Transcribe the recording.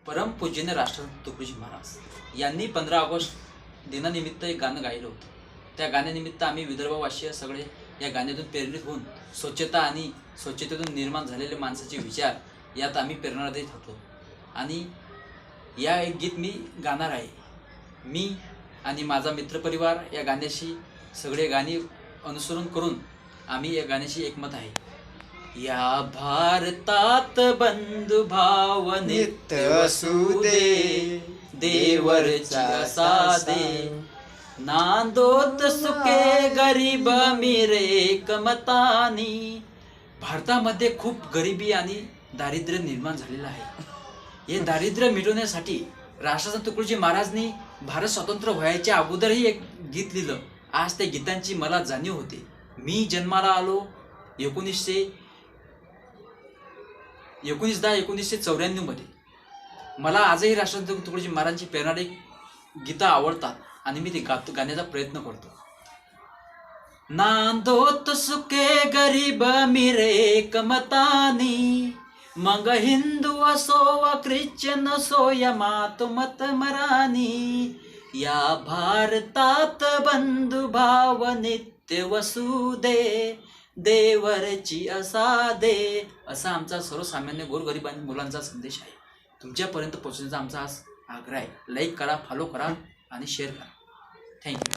परमपूज्य राष्ट्रसंत तुकडोजी महाराज यांनी 15 ऑगस्ट दिनानिमित्त एक गाणं गायलं होतं. त्या गाण्यानिमित्त आम्ही विदर्भवासीय सगळे या गाण्यातून प्रेरित होऊन स्वच्छता आणि स्वच्छतेतून निर्माण झालेले माणसाचे विचार यात आम्ही प्रेरणा देत होतो. आणि या एक गीत मी गाणार आहे. मी आणि माझा मित्रपरिवार या गाण्याशी सगळे गाणी अनुसरण करून आम्ही या गाण्याशी एकमत आहे. या भारतात बंधुभाव नित्य वसुदे, देवरची असादे, नांदोत सुखे गरीब मिरे कमतानी. भारतामध्ये खूप गरिबी आणि दारिद्र्य निर्माण झालेलं आहे. हे दारिद्र्य मिटवण्यासाठी राष्ट्रसंत तुकडोजी महाराजांनी भारत स्वतंत्र व्हायच्या अगोदरही एक गीत लिहिलं. आज त्या गीतांची मला जाणीव होते. मी जन्माला आलो 1994 मध्ये. मला आजही राष्ट्रसंत तुकडोजी महाराजांची प्रेरणादायी गीतं आवडतात आणि मी ते गाण्याचा प्रयत्न करतो. नांदोत सुखे गरीब मिरे कमतानी, मग हिंदू असो वा ख्रिश्चन असो या मात मत मरानी. या भारतात बंधुभाव नित्य वसुदे, देवरची असादे. असा आमचा सर्वसामान्य गोरगरीब आणि मुलांचा संदेश आहे. तुमच्यापर्यंत पोहोचण्याचा आमचा आज आग्रह आहे. लाईक करा, फॉलो करा आणि शेअर करा. थँक्यू.